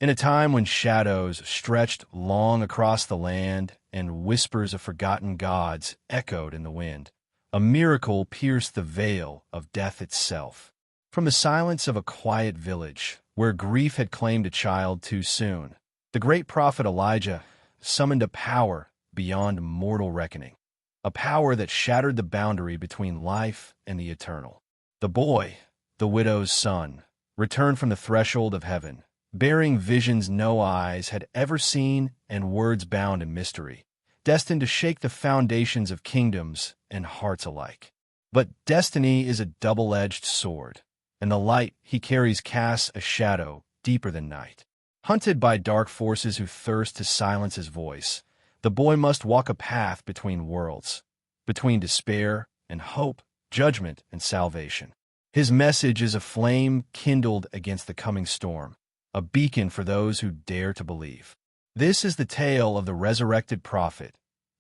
In a time when shadows stretched long across the land and whispers of forgotten gods echoed in the wind, a miracle pierced the veil of death itself. From the silence of a quiet village, where grief had claimed a child too soon, the great prophet Elijah summoned a power beyond mortal reckoning, a power that shattered the boundary between life and the eternal. The boy, the widow's son, returned from the threshold of heaven, bearing visions no eyes had ever seen and words bound in mystery, destined to shake the foundations of kingdoms and hearts alike. But destiny is a double-edged sword, and the light he carries casts a shadow deeper than night. Hunted by dark forces who thirst to silence his voice, the boy must walk a path between worlds, between despair and hope, judgment and salvation. His message is a flame kindled against the coming storm, a beacon for those who dare to believe. This is the tale of the resurrected prophet,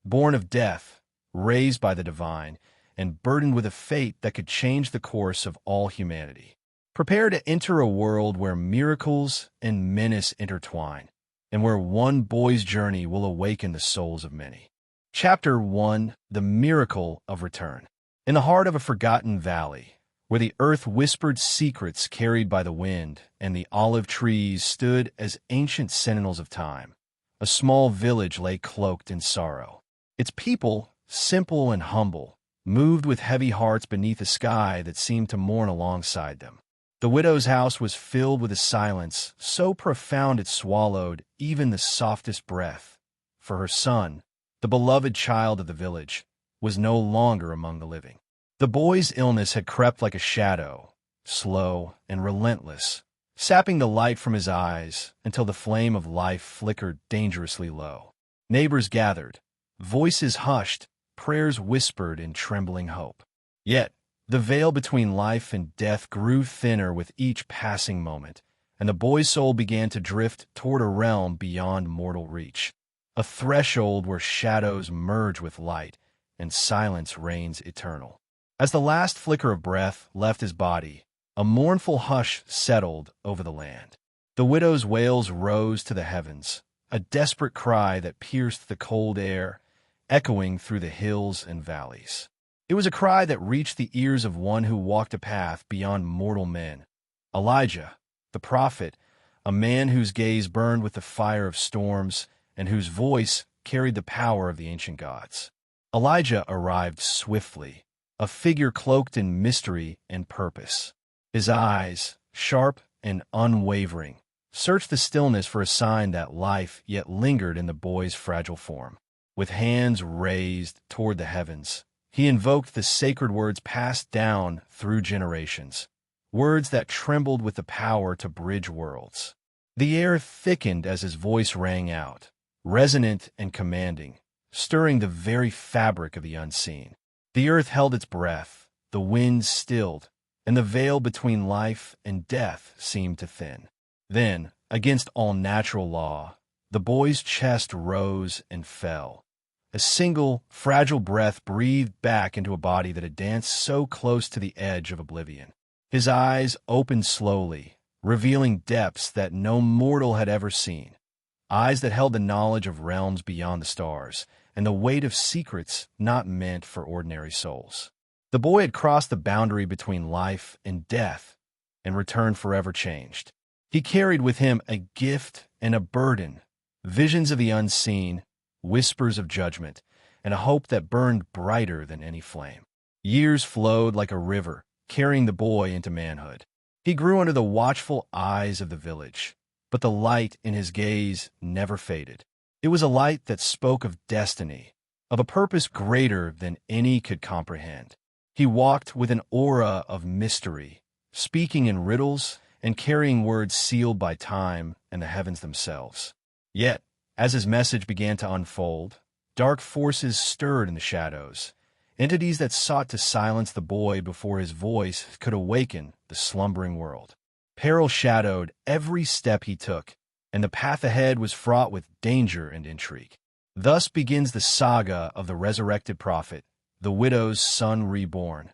born of death, raised by the divine, and burdened with a fate that could change the course of all humanity. Prepare to enter a world where miracles and menace intertwine, and where one boy's journey will awaken the souls of many. Chapter 1: The Miracle of Return. In the heart of a forgotten valley, where the earth whispered secrets carried by the wind, and the olive trees stood as ancient sentinels of time, a small village lay cloaked in sorrow. Its people, simple and humble, moved with heavy hearts beneath a sky that seemed to mourn alongside them. The widow's house was filled with a silence so profound it swallowed even the softest breath, for her son, the beloved child of the village, was no longer among the living. The boy's illness had crept like a shadow, slow and relentless, sapping the light from his eyes until the flame of life flickered dangerously low. Neighbors gathered, voices hushed, prayers whispered in trembling hope. Yet, the veil between life and death grew thinner with each passing moment, and the boy's soul began to drift toward a realm beyond mortal reach, a threshold where shadows merge with light and silence reigns eternal. As the last flicker of breath left his body, a mournful hush settled over the land. The widow's wails rose to the heavens, a desperate cry that pierced the cold air, echoing through the hills and valleys. It was a cry that reached the ears of one who walked a path beyond mortal men. Elijah, the prophet, a man whose gaze burned with the fire of storms and whose voice carried the power of the ancient gods. Elijah arrived swiftly, a figure cloaked in mystery and purpose. His eyes, sharp and unwavering, searched the stillness for a sign that life yet lingered in the boy's fragile form. With hands raised toward the heavens, he invoked the sacred words passed down through generations, words that trembled with the power to bridge worlds. The air thickened as his voice rang out, resonant and commanding, stirring the very fabric of the unseen. The earth held its breath, the winds stilled, and the veil between life and death seemed to thin. Then, against all natural law, the boy's chest rose and fell. A single, fragile breath breathed back into a body that had danced so close to the edge of oblivion. His eyes opened slowly, revealing depths that no mortal had ever seen, eyes that held the knowledge of realms beyond the stars, and the weight of secrets not meant for ordinary souls. The boy had crossed the boundary between life and death, and returned forever changed. He carried with him a gift and a burden, visions of the unseen, whispers of judgment, and a hope that burned brighter than any flame. Years flowed like a river, carrying the boy into manhood. He grew under the watchful eyes of the village, but the light in his gaze never faded. It was a light that spoke of destiny, of a purpose greater than any could comprehend. He walked with an aura of mystery, speaking in riddles and carrying words sealed by time and the heavens themselves. Yet, as his message began to unfold, dark forces stirred in the shadows, entities that sought to silence the boy before his voice could awaken the slumbering world. Peril shadowed every step he took, and the path ahead was fraught with danger and intrigue. Thus begins the saga of the resurrected prophet, the widow's son reborn.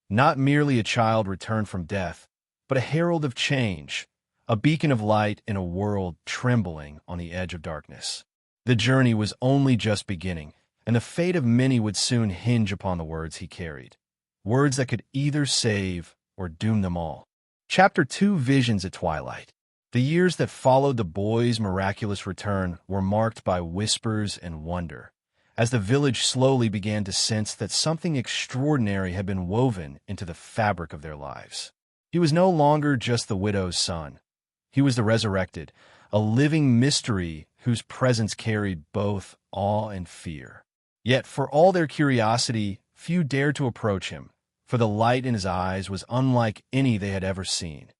Not merely a child returned from death, but a herald of change, a beacon of light in a world trembling on the edge of darkness. The journey was only just beginning, and the fate of many would soon hinge upon the words he carried, words that could either save or doom them all. Chapter 2: Visions at Twilight. The years that followed the boy's miraculous return were marked by whispers and wonder, as the village slowly began to sense that something extraordinary had been woven into the fabric of their lives. He was no longer just the widow's son. He was the resurrected, a living mystery whose presence carried both awe and fear. Yet, for all their curiosity, few dared to approach him, for the light in his eyes was unlike any they had ever seen,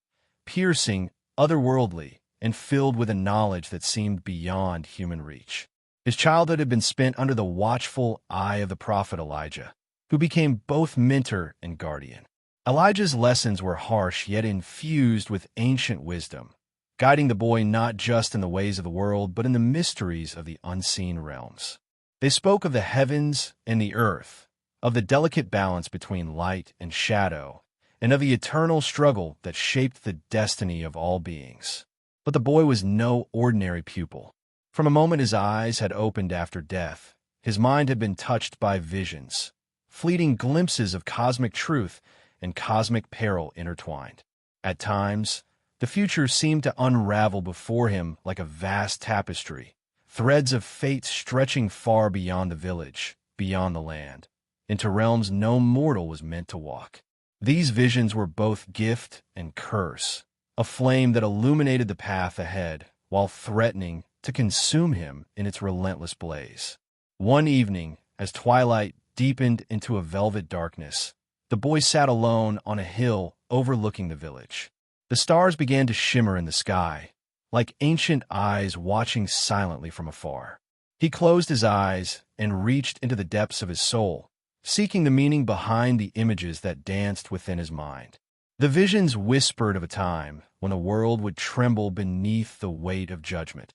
piercing, otherworldly, and filled with a knowledge that seemed beyond human reach. His childhood had been spent under the watchful eye of the prophet Elijah, who became both mentor and guardian. Elijah's lessons were harsh yet infused with ancient wisdom, guiding the boy not just in the ways of the world, but in the mysteries of the unseen realms. They spoke of the heavens and the earth, of the delicate balance between light and shadow, and of the eternal struggle that shaped the destiny of all beings. But the boy was no ordinary pupil. From a moment his eyes had opened after death, his mind had been touched by visions, fleeting glimpses of cosmic truth and cosmic peril intertwined. At times, the future seemed to unravel before him like a vast tapestry, threads of fate stretching far beyond the village, beyond the land, into realms no mortal was meant to walk. These visions were both gift and curse, a flame that illuminated the path ahead while threatening to consume him in its relentless blaze. One evening, as twilight deepened into a velvet darkness, the boy sat alone on a hill overlooking the village. The stars began to shimmer in the sky, like ancient eyes watching silently from afar. He closed his eyes and reached into the depths of his soul, seeking the meaning behind the images that danced within his mind. The visions whispered of a time when the world would tremble beneath the weight of judgment,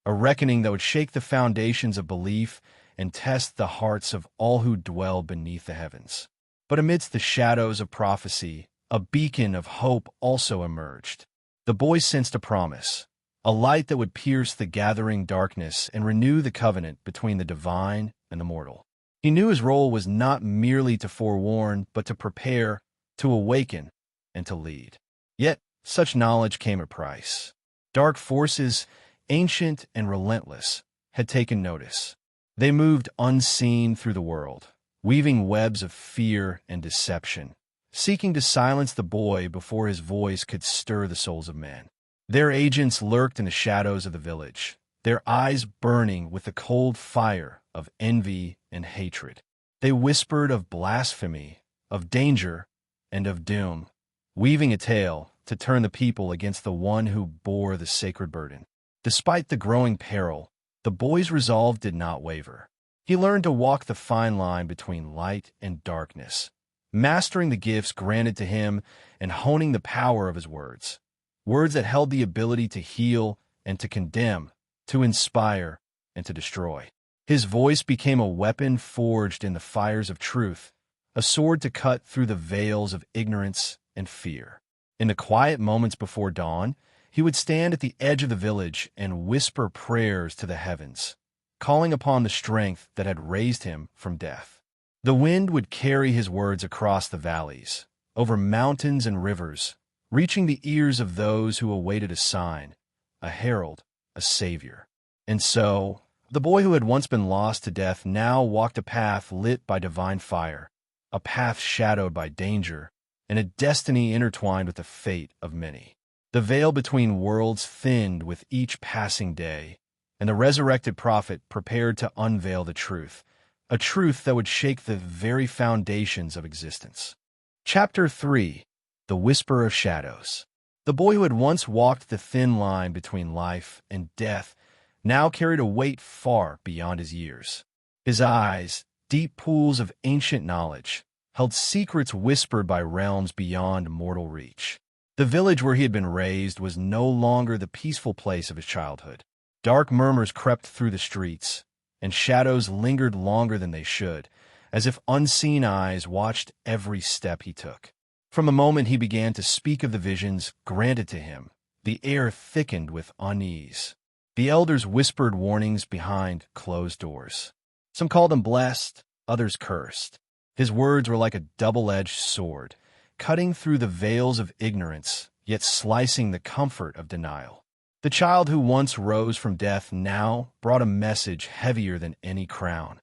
a reckoning that would shake the foundations of belief and test the hearts of all who dwell beneath the heavens. But amidst the shadows of prophecy, a beacon of hope also emerged. The boy sensed a promise, a light that would pierce the gathering darkness and renew the covenant between the divine and the mortal. He knew his role was not merely to forewarn, but to prepare, to awaken, and to lead. Yet, such knowledge came at a price. Dark forces, ancient and relentless, had taken notice. They moved unseen through the world, weaving webs of fear and deception, seeking to silence the boy before his voice could stir the souls of men. Their agents lurked in the shadows of the village, their eyes burning with the cold fire of envy and hatred. They whispered of blasphemy, of danger, and of doom, weaving a tale to turn the people against the one who bore the sacred burden. Despite the growing peril, the boy's resolve did not waver. He learned to walk the fine line between light and darkness, mastering the gifts granted to him and honing the power of his words. Words that held the ability to heal and to condemn, to inspire and to destroy. His voice became a weapon forged in the fires of truth, a sword to cut through the veils of ignorance and fear. In the quiet moments before dawn, he would stand at the edge of the village and whisper prayers to the heavens, calling upon the strength that had raised him from death. The wind would carry his words across the valleys, over mountains and rivers, reaching the ears of those who awaited a sign, a herald, a savior. And so, the boy who had once been lost to death now walked a path lit by divine fire, a path shadowed by danger, and a destiny intertwined with the fate of many. The veil between worlds thinned with each passing day, and the resurrected prophet prepared to unveil the truth, a truth that would shake the very foundations of existence. Chapter 3: The Whisper of Shadows. The boy who had once walked the thin line between life and death now carried a weight far beyond his years. His eyes, deep pools of ancient knowledge, held secrets whispered by realms beyond mortal reach. The village where he had been raised was no longer the peaceful place of his childhood. Dark murmurs crept through the streets, and shadows lingered longer than they should, as if unseen eyes watched every step he took. From the moment he began to speak of the visions granted to him, The air thickened with unease. The elders whispered warnings behind closed doors. Some called him blessed, others cursed. His words were like a double-edged sword, cutting through the veils of ignorance, yet slicing the comfort of denial. The child who once rose from death now brought a message heavier than any crown,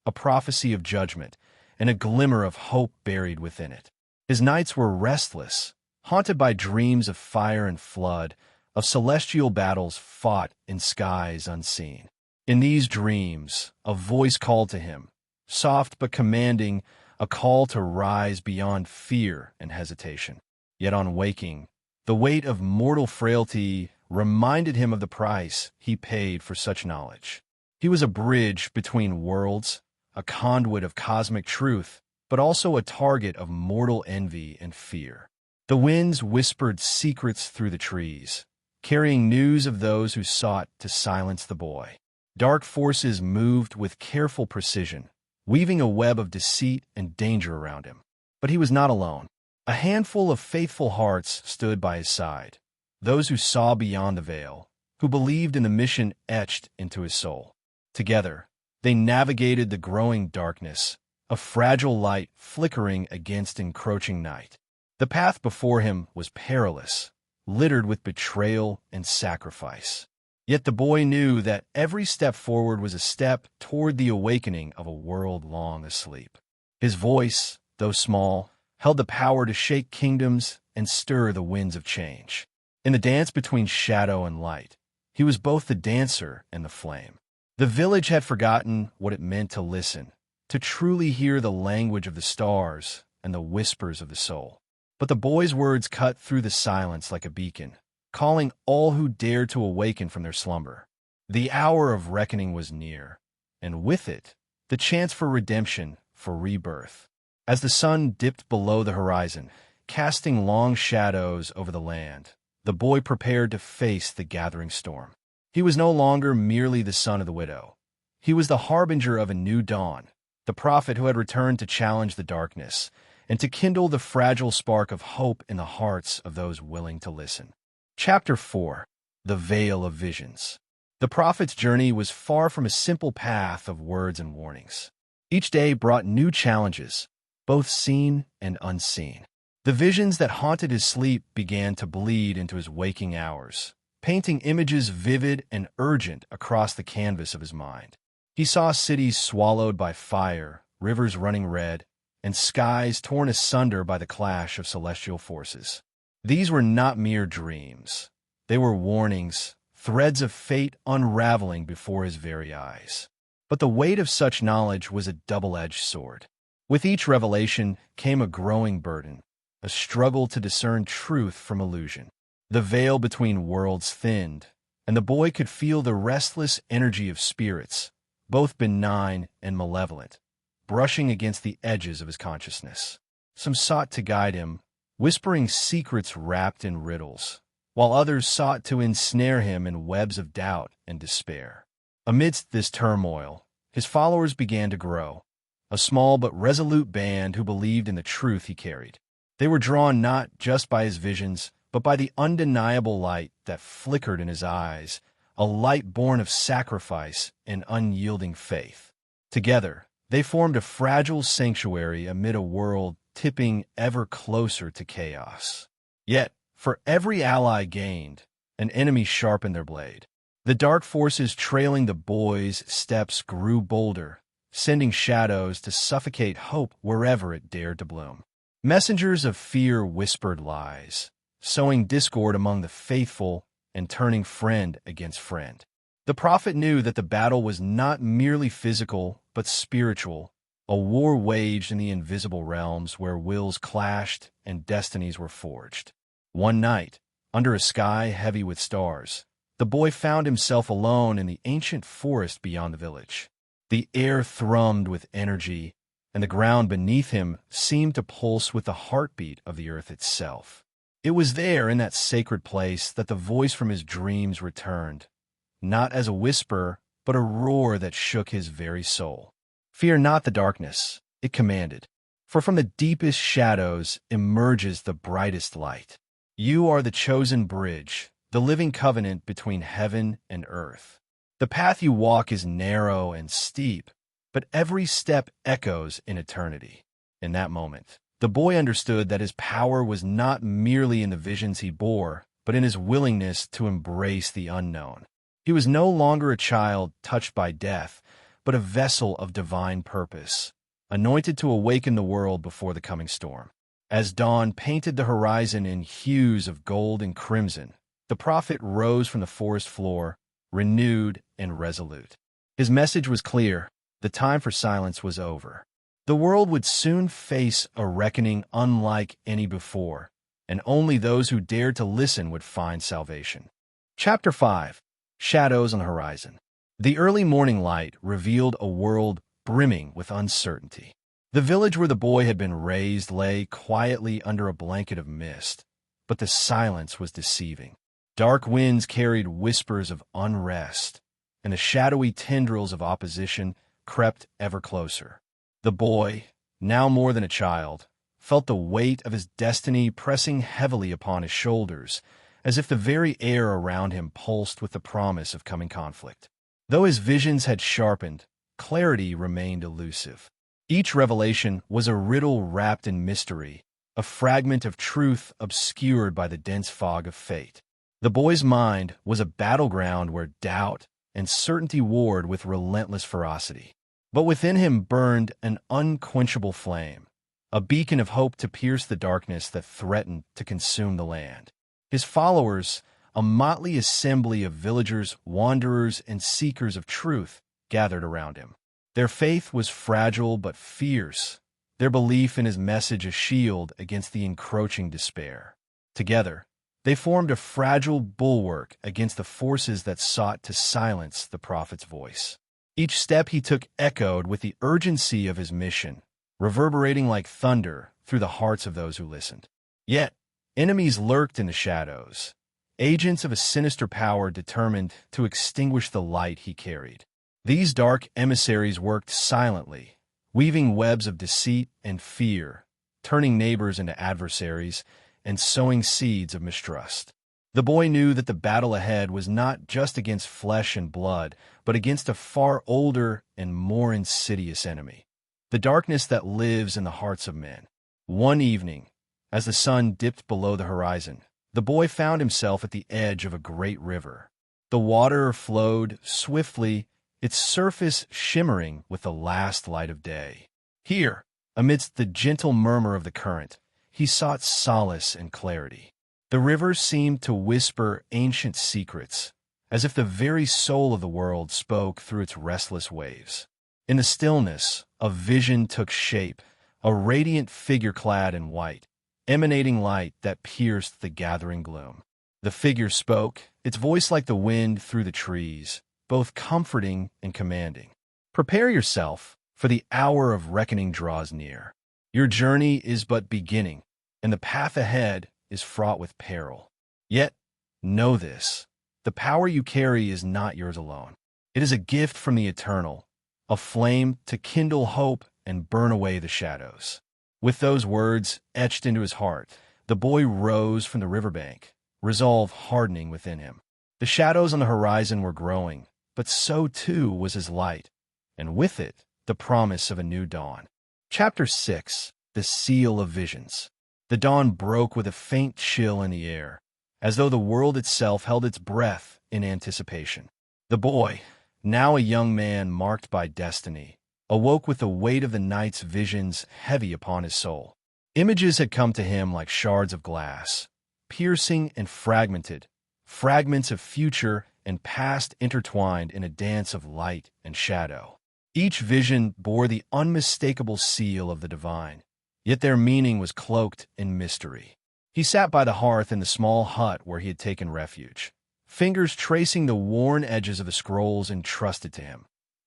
a prophecy of judgment, and a glimmer of hope buried within it. His nights were restless, haunted by dreams of fire and flood, of celestial battles fought in skies unseen. In these dreams, a voice called to him, soft but commanding, a call to rise beyond fear and hesitation. Yet on waking, the weight of mortal frailty reminded him of the price he paid for such knowledge. He was a bridge between worlds, a conduit of cosmic truth, but also a target of mortal envy and fear. The winds whispered secrets through the trees, carrying news of those who sought to silence the boy. Dark forces moved with careful precision, weaving a web of deceit and danger around him. But he was not alone. A handful of faithful hearts stood by his side, those who saw beyond the veil, who believed in the mission etched into his soul. Together, they navigated the growing darkness, a fragile light flickering against encroaching night. The path before him was perilous, littered with betrayal and sacrifice. Yet the boy knew that every step forward was a step toward the awakening of a world long asleep. His voice, though small, held the power to shake kingdoms and stir the winds of change. In the dance between shadow and light, he was both the dancer and the flame. The village had forgotten what it meant to listen, to truly hear the language of the stars and the whispers of the soul. But the boy's words cut through the silence like a beacon, calling all who dared to awaken from their slumber. The hour of reckoning was near, and with it, the chance for redemption, for rebirth. As the sun dipped below the horizon, casting long shadows over the land, the boy prepared to face the gathering storm. He was no longer merely the son of the widow. He was the harbinger of a new dawn, the prophet who had returned to challenge the darkness and to kindle the fragile spark of hope in the hearts of those willing to listen. Chapter 4. The Veil of Visions. The prophet's journey was far from a simple path of words and warnings. Each day brought new challenges, both seen and unseen. The visions that haunted his sleep began to bleed into his waking hours, painting images vivid and urgent across the canvas of his mind. He saw cities swallowed by fire, rivers running red, and skies torn asunder by the clash of celestial forces. These were not mere dreams. They were warnings, threads of fate unraveling before his very eyes. But the weight of such knowledge was a double-edged sword. With each revelation came a growing burden, a struggle to discern truth from illusion. The veil between worlds thinned, and the boy could feel the restless energy of spirits, both benign and malevolent, brushing against the edges of his consciousness. Some sought to guide him, whispering secrets wrapped in riddles, while others sought to ensnare him in webs of doubt and despair. Amidst this turmoil, his followers began to grow, a small but resolute band who believed in the truth he carried. They were drawn not just by his visions, but by the undeniable light that flickered in his eyes, a light born of sacrifice and unyielding faith. Together, they formed a fragile sanctuary amid a world tipping ever closer to chaos. Yet, for every ally gained, an enemy sharpened their blade. The dark forces trailing the boy's steps grew bolder, sending shadows to suffocate hope wherever it dared to bloom. Messengers of fear whispered lies, sowing discord among the faithful and turning friend against friend. The prophet knew that the battle was not merely physical, but spiritual, a war waged in the invisible realms where wills clashed and destinies were forged. One night, under a sky heavy with stars, the boy found himself alone in the ancient forest beyond the village. The air thrummed with energy, and the ground beneath him seemed to pulse with the heartbeat of the earth itself. It was there, in that sacred place, that the voice from his dreams returned, not as a whisper, but a roar that shook his very soul. "Fear not the darkness," it commanded, "for from the deepest shadows emerges the brightest light. You are the chosen bridge, the living covenant between heaven and earth. The path you walk is narrow and steep, but every step echoes in eternity. In that moment, the boy understood that his power was not merely in the visions he bore, but in his willingness to embrace the unknown. He was no longer a child touched by death, but a vessel of divine purpose, anointed to awaken the world before the coming storm. As dawn painted the horizon in hues of gold and crimson, the prophet rose from the forest floor, renewed and resolute. His message was clear: the time for silence was over. The world would soon face a reckoning unlike any before, and only those who dared to listen would find salvation. Chapter 5. Shadows on the Horizon. The early morning light revealed a world brimming with uncertainty. The village where the boy had been raised lay quietly under a blanket of mist, but the silence was deceiving. Dark winds carried whispers of unrest, and the shadowy tendrils of opposition crept ever closer. The boy, now more than a child, felt the weight of his destiny pressing heavily upon his shoulders, as if the very air around him pulsed with the promise of coming conflict. Though his visions had sharpened, clarity remained elusive. Each revelation was a riddle wrapped in mystery, a fragment of truth obscured by the dense fog of fate. The boy's mind was a battleground where doubt and certainty warred with relentless ferocity. But within him burned an unquenchable flame, a beacon of hope to pierce the darkness that threatened to consume the land. His followers, a motley assembly of villagers, wanderers, and seekers of truth, gathered around him. Their faith was fragile but fierce, their belief in his message a shield against the encroaching despair. Together, they formed a fragile bulwark against the forces that sought to silence the prophet's voice. Each step he took echoed with the urgency of his mission, reverberating like thunder through the hearts of those who listened. Yet, enemies lurked in the shadows, agents of a sinister power determined to extinguish the light he carried. These dark emissaries worked silently, weaving webs of deceit and fear, turning neighbors into adversaries, and sowing seeds of mistrust. The boy knew that the battle ahead was not just against flesh and blood, but against a far older and more insidious enemy, the darkness that lives in the hearts of men. One evening, as the sun dipped below the horizon, the boy found himself at the edge of a great river. The water flowed swiftly, its surface shimmering with the last light of day. Here, amidst the gentle murmur of the current, he sought solace and clarity. The river seemed to whisper ancient secrets, as if the very soul of the world spoke through its restless waves. In the stillness, a vision took shape, a radiant figure clad in white, emanating light that pierced the gathering gloom. The figure spoke, its voice like the wind through the trees, both comforting and commanding. Prepare yourself, for the hour of reckoning draws near. Your journey is but beginning, and the path ahead is fraught with peril. Yet, know this: the power you carry is not yours alone. It is a gift from the eternal, a flame to kindle hope and burn away the shadows. With those words etched into his heart, the boy rose from the riverbank, resolve hardening within him. The shadows on the horizon were growing, but so too was his light, and with it, the promise of a new dawn. Chapter 6. The Seal of Visions. The dawn broke with a faint chill in the air, as though the world itself held its breath in anticipation. The boy, now a young man marked by destiny, awoke with the weight of the night's visions heavy upon his soul. Images had come to him like shards of glass, piercing and fragmented, fragments of future and past intertwined in a dance of light and shadow. Each vision bore the unmistakable seal of the divine, yet their meaning was cloaked in mystery. He sat by the hearth in the small hut where he had taken refuge, fingers tracing the worn edges of the scrolls entrusted to him,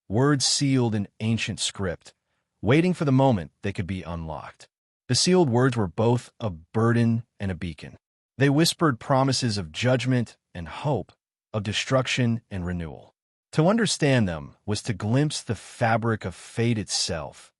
words sealed in ancient script, waiting for the moment they could be unlocked. The sealed words were both a burden and a beacon. They whispered promises of judgment and hope, of destruction and renewal. To understand them was to glimpse the fabric of fate itself,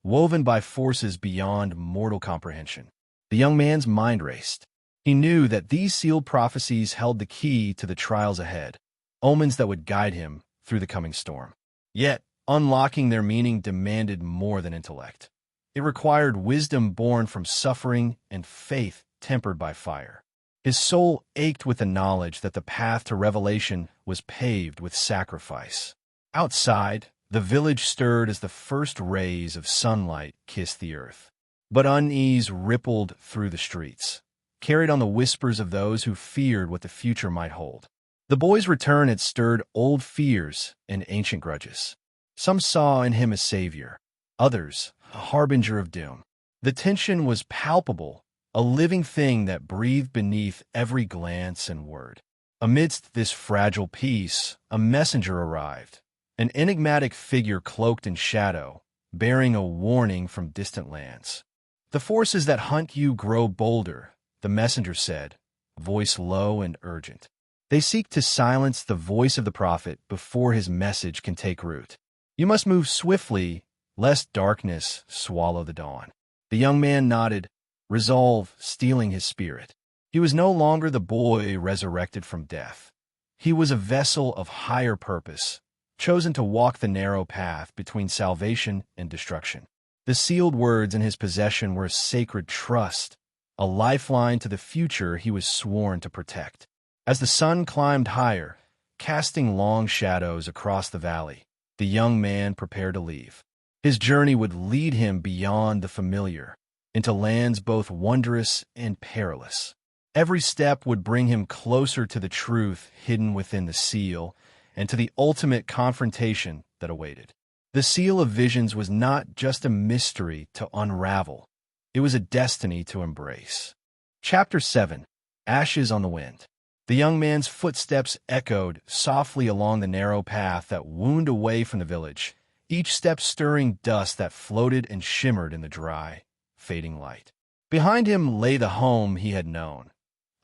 woven by forces beyond mortal comprehension. The young man's mind raced. He knew that these sealed prophecies held the key to the trials ahead, omens that would guide him through the coming storm. Yet, unlocking their meaning demanded more than intellect. It required wisdom born from suffering and faith tempered by fire. His soul ached with the knowledge that the path to revelation was paved with sacrifice. Outside, the village stirred as the first rays of sunlight kissed the earth. But unease rippled through the streets, carried on the whispers of those who feared what the future might hold. The boy's return had stirred old fears and ancient grudges. Some saw in him a savior, others a harbinger of doom. The tension was palpable, a living thing that breathed beneath every glance and word. Amidst this fragile peace, a messenger arrived, an enigmatic figure cloaked in shadow, bearing a warning from distant lands. "The forces that hunt you grow bolder," the messenger said, voice low and urgent. "They seek to silence the voice of the prophet before his message can take root. You must move swiftly, lest darkness swallow the dawn." The young man nodded, resolve steeling his spirit. He was no longer the boy resurrected from death. He was a vessel of higher purpose, chosen to walk the narrow path between salvation and destruction. The sealed words in his possession were a sacred trust, a lifeline to the future he was sworn to protect. As the sun climbed higher, casting long shadows across the valley, the young man prepared to leave. His journey would lead him beyond the familiar, into lands both wondrous and perilous. Every step would bring him closer to the truth hidden within the seal and to the ultimate confrontation that awaited. The seal of visions was not just a mystery to unravel. It was a destiny to embrace. Chapter 7. Ashes on the Wind. The young man's footsteps echoed softly along the narrow path that wound away from the village, each step stirring dust that floated and shimmered in the dry, fading light. Behind him lay the home he had known,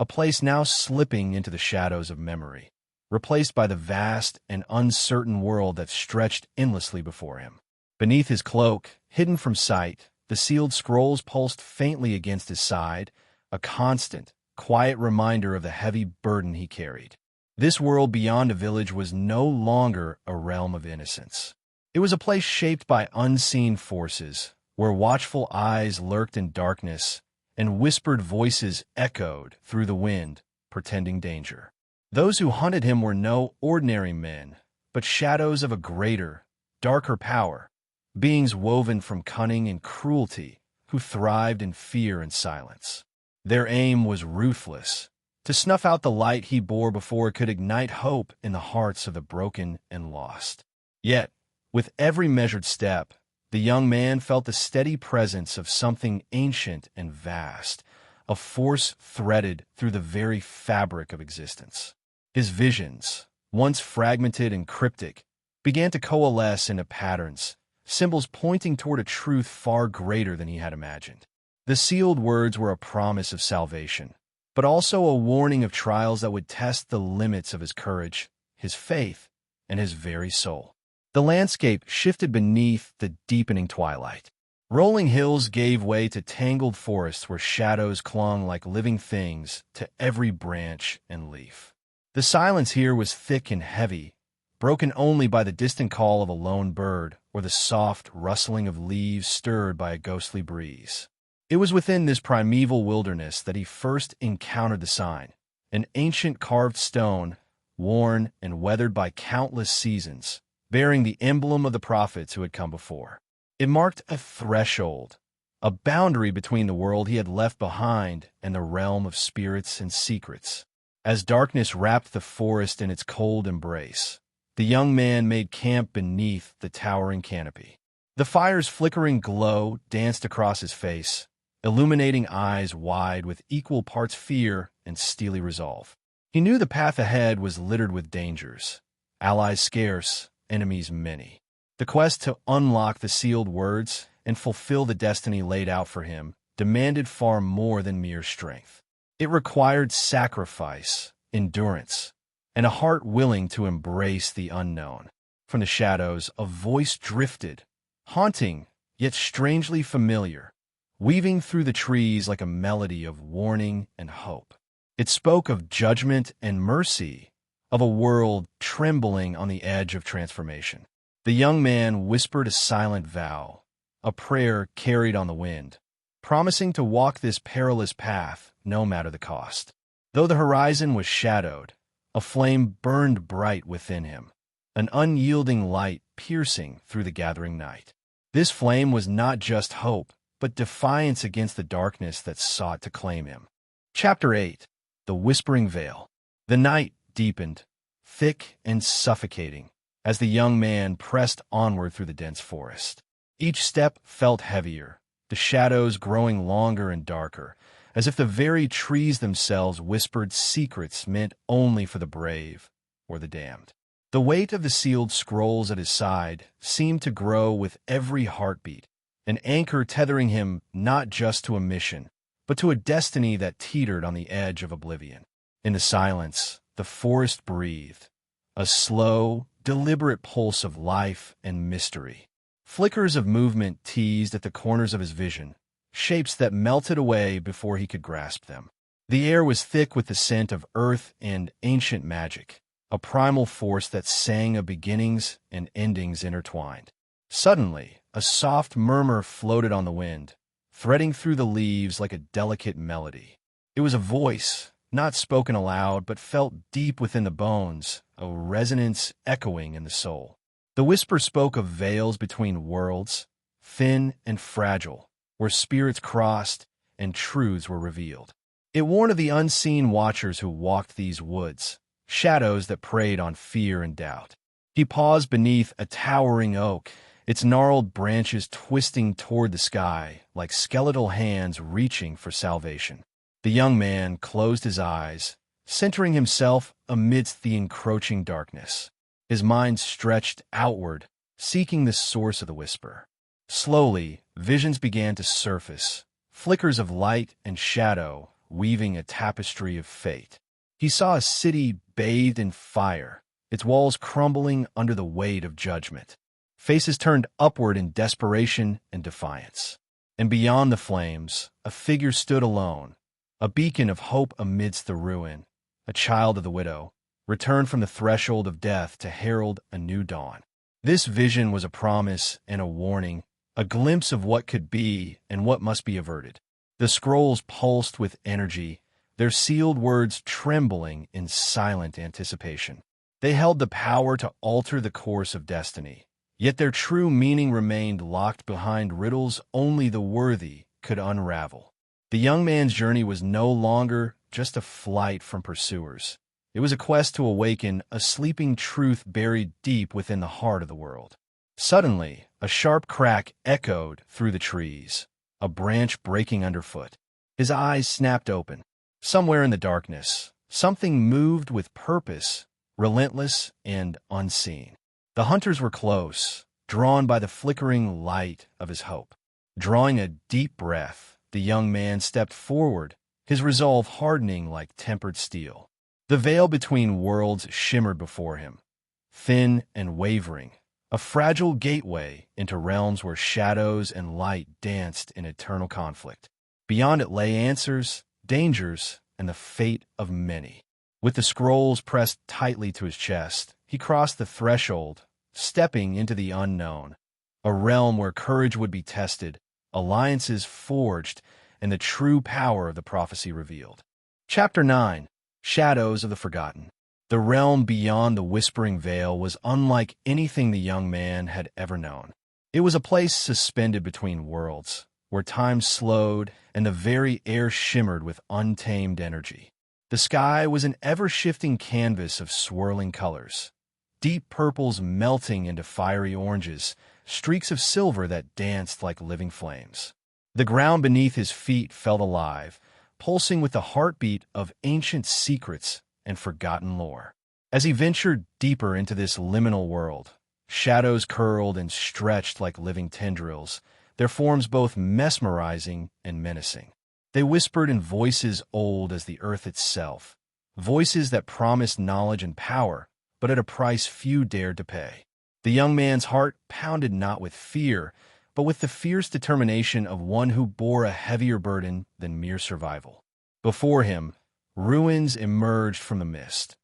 a place now slipping into the shadows of memory, replaced by the vast and uncertain world that stretched endlessly before him. Beneath his cloak, hidden from sight, the sealed scrolls pulsed faintly against his side, a constant, quiet reminder of the heavy burden he carried. This world beyond a village was no longer a realm of innocence. It was a place shaped by unseen forces, where watchful eyes lurked in darkness and whispered voices echoed through the wind, portending danger. Those who hunted him were no ordinary men, but shadows of a greater, darker power, beings woven from cunning and cruelty, who thrived in fear and silence. Their aim was ruthless, to snuff out the light he bore before it could ignite hope in the hearts of the broken and lost. Yet, with every measured step, the young man felt the steady presence of something ancient and vast, a force threaded through the very fabric of existence. His visions, once fragmented and cryptic, began to coalesce into patterns, symbols pointing toward a truth far greater than he had imagined. The sealed words were a promise of salvation, but also a warning of trials that would test the limits of his courage, his faith, and his very soul. The landscape shifted beneath the deepening twilight. Rolling hills gave way to tangled forests where shadows clung like living things to every branch and leaf. The silence here was thick and heavy, broken only by the distant call of a lone bird or the soft rustling of leaves stirred by a ghostly breeze. It was within this primeval wilderness that he first encountered the sign, an ancient carved stone, worn and weathered by countless seasons, bearing the emblem of the prophets who had come before. It marked a threshold, a boundary between the world he had left behind and the realm of spirits and secrets. As darkness wrapped the forest in its cold embrace, the young man made camp beneath the towering canopy. The fire's flickering glow danced across his face, illuminating eyes wide with equal parts fear and steely resolve. He knew the path ahead was littered with dangers, allies scarce, enemies many. The quest to unlock the sealed words and fulfill the destiny laid out for him demanded far more than mere strength. It required sacrifice, endurance, and a heart willing to embrace the unknown. From the shadows, a voice drifted, haunting yet strangely familiar, weaving through the trees like a melody of warning and hope. It spoke of judgment and mercy, of a world trembling on the edge of transformation. The young man whispered a silent vow, a prayer carried on the wind, promising to walk this perilous path no matter the cost. Though the horizon was shadowed, a flame burned bright within him, an unyielding light piercing through the gathering night. This flame was not just hope, but defiance against the darkness that sought to claim him. Chapter 8. The Whispering Veil. The night deepened, thick and suffocating, as the young man pressed onward through the dense forest. Each step felt heavier, the shadows growing longer and darker, as if the very trees themselves whispered secrets meant only for the brave or the damned. The weight of the sealed scrolls at his side seemed to grow with every heartbeat, an anchor tethering him not just to a mission, but to a destiny that teetered on the edge of oblivion. In the silence, the forest breathed, a slow, deliberate pulse of life and mystery. Flickers of movement teased at the corners of his vision, shapes that melted away before he could grasp them. The air was thick with the scent of earth and ancient magic, a primal force that sang of beginnings and endings intertwined. Suddenly, a soft murmur floated on the wind, threading through the leaves like a delicate melody. It was a voice, not spoken aloud, but felt deep within the bones, a resonance echoing in the soul. The whisper spoke of veils between worlds, thin and fragile, where spirits crossed and truths were revealed. It warned of the unseen watchers who walked these woods, shadows that preyed on fear and doubt. He paused beneath a towering oak, its gnarled branches twisting toward the sky like skeletal hands reaching for salvation. The young man closed his eyes, centering himself amidst the encroaching darkness. His mind stretched outward, seeking the source of the whisper. Slowly, visions began to surface, flickers of light and shadow weaving a tapestry of fate. He saw a city bathed in fire, its walls crumbling under the weight of judgment. Faces turned upward in desperation and defiance. And beyond the flames, a figure stood alone, a beacon of hope amidst the ruin, a child of the widow, returned from the threshold of death to herald a new dawn. This vision was a promise and a warning, a glimpse of what could be and what must be averted. The scrolls pulsed with energy, their sealed words trembling in silent anticipation. They held the power to alter the course of destiny, yet their true meaning remained locked behind riddles only the worthy could unravel. The young man's journey was no longer just a flight from pursuers. It was a quest to awaken a sleeping truth buried deep within the heart of the world. Suddenly, a sharp crack echoed through the trees, a branch breaking underfoot. His eyes snapped open. Somewhere in the darkness, something moved with purpose, relentless and unseen. The hunters were close, drawn by the flickering light of his hope. Drawing a deep breath, the young man stepped forward, his resolve hardening like tempered steel. The veil between worlds shimmered before him, thin and wavering, a fragile gateway into realms where shadows and light danced in eternal conflict. Beyond it lay answers, dangers, and the fate of many. With the scrolls pressed tightly to his chest, he crossed the threshold, stepping into the unknown, a realm where courage would be tested, alliances forged, and the true power of the prophecy revealed. Chapter 9. Shadows of the Forgotten. The realm beyond the whispering veil was unlike anything the young man had ever known. It was a place suspended between worlds, where time slowed and the very air shimmered with untamed energy. The sky was an ever-shifting canvas of swirling colors, deep purples melting into fiery oranges, streaks of silver that danced like living flames. The ground beneath his feet felt alive, pulsing with the heartbeat of ancient secrets and forgotten lore. As he ventured deeper into this liminal world, shadows curled and stretched like living tendrils, their forms both mesmerizing and menacing. They whispered in voices old as the earth itself, voices that promised knowledge and power, but at a price few dared to pay. The young man's heart pounded not with fear, but with the fierce determination of one who bore a heavier burden than mere survival. Before him, ruins emerged from the mist.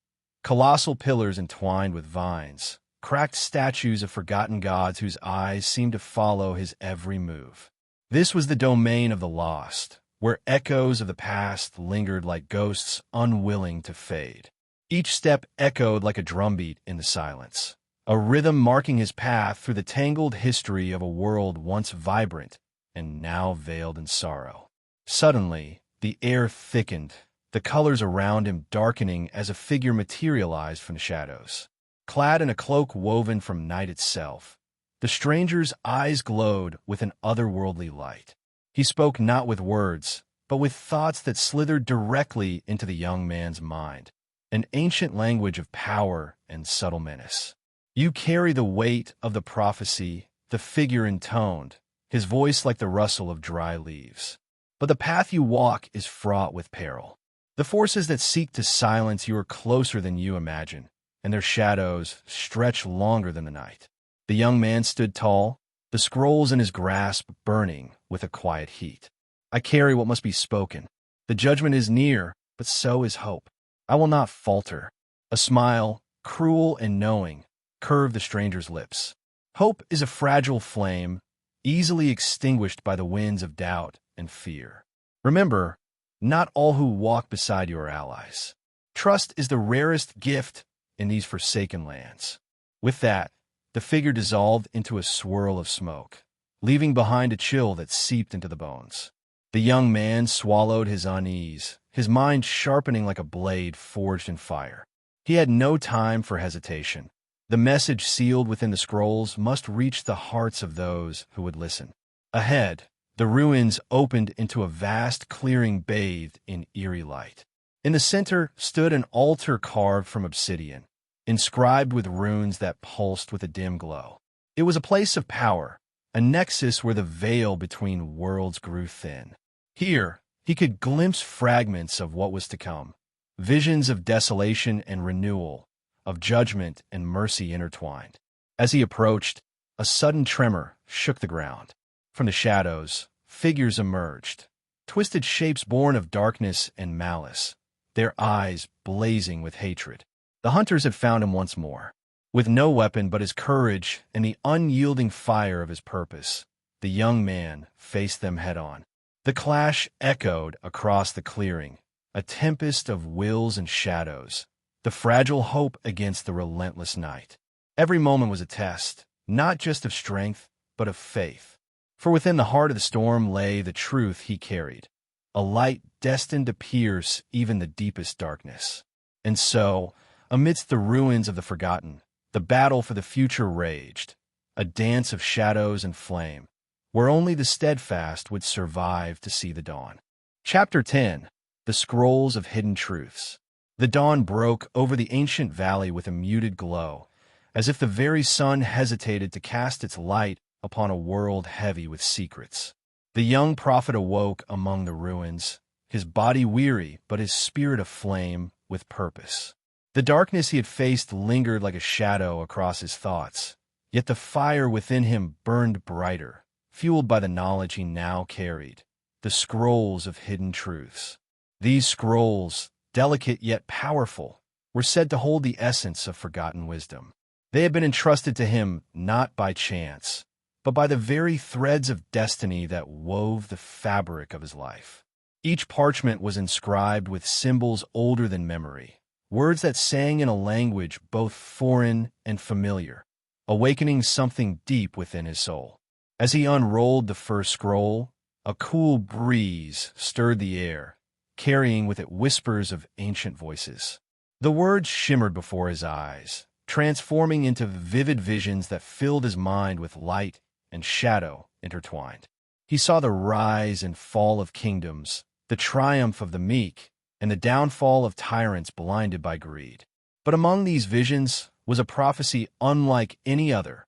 Colossal pillars entwined with vines, cracked statues of forgotten gods whose eyes seemed to follow his every move. This was the domain of the lost, where echoes of the past lingered like ghosts unwilling to fade. Each step echoed like a drumbeat in the silence, a rhythm marking his path through the tangled history of a world once vibrant and now veiled in sorrow. Suddenly, the air thickened, the colors around him darkening as a figure materialized from the shadows. Clad in a cloak woven from night itself, the stranger's eyes glowed with an otherworldly light. He spoke not with words, but with thoughts that slithered directly into the young man's mind, an ancient language of power and subtle menace. "You carry the weight of the prophecy," the figure intoned, his voice like the rustle of dry leaves. "But the path you walk is fraught with peril. The forces that seek to silence you are closer than you imagine, and their shadows stretch longer than the night." The young man stood tall, the scrolls in his grasp burning with a quiet heat. "I carry what must be spoken. The judgment is near, but so is hope. I will not falter." A smile, cruel and knowing, curved the stranger's lips. "Hope is a fragile flame, easily extinguished by the winds of doubt and fear. Remember, not all who walk beside you are allies. Trust is the rarest gift in these forsaken lands." With that, the figure dissolved into a swirl of smoke, leaving behind a chill that seeped into the bones. The young man swallowed his unease, his mind sharpening like a blade forged in fire. He had no time for hesitation. The message sealed within the scrolls must reach the hearts of those who would listen. Ahead, the ruins opened into a vast clearing bathed in eerie light. In the center stood an altar carved from obsidian, inscribed with runes that pulsed with a dim glow. It was a place of power, a nexus where the veil between worlds grew thin. Here, he could glimpse fragments of what was to come, visions of desolation and renewal, of judgment and mercy intertwined. As he approached, a sudden tremor shook the ground. From the shadows, figures emerged, twisted shapes born of darkness and malice, their eyes blazing with hatred. The hunters had found him once more. With no weapon but his courage and the unyielding fire of his purpose, the young man faced them head-on. The clash echoed across the clearing, a tempest of wills and shadows, the fragile hope against the relentless night. Every moment was a test, not just of strength, but of faith. For within the heart of the storm lay the truth he carried, a light destined to pierce even the deepest darkness. And so, amidst the ruins of the forgotten, the battle for the future raged, a dance of shadows and flame, where only the steadfast would survive to see the dawn. Chapter 10. The Scrolls of Hidden Truths. The dawn broke over the ancient valley with a muted glow, as if the very sun hesitated to cast its light upon a world heavy with secrets. The young prophet awoke among the ruins, his body weary but his spirit aflame with purpose. The darkness he had faced lingered like a shadow across his thoughts, yet the fire within him burned brighter, fueled by the knowledge he now carried, the scrolls of hidden truths. These scrolls, delicate yet powerful, were said to hold the essence of forgotten wisdom. They had been entrusted to him not by chance, but by the very threads of destiny that wove the fabric of his life. Each parchment was inscribed with symbols older than memory, words that sang in a language both foreign and familiar, awakening something deep within his soul. As he unrolled the first scroll, a cool breeze stirred the air, carrying with it whispers of ancient voices. The words shimmered before his eyes, transforming into vivid visions that filled his mind with light and shadow intertwined. He saw the rise and fall of kingdoms, the triumph of the meek, and the downfall of tyrants blinded by greed. But among these visions was a prophecy unlike any other,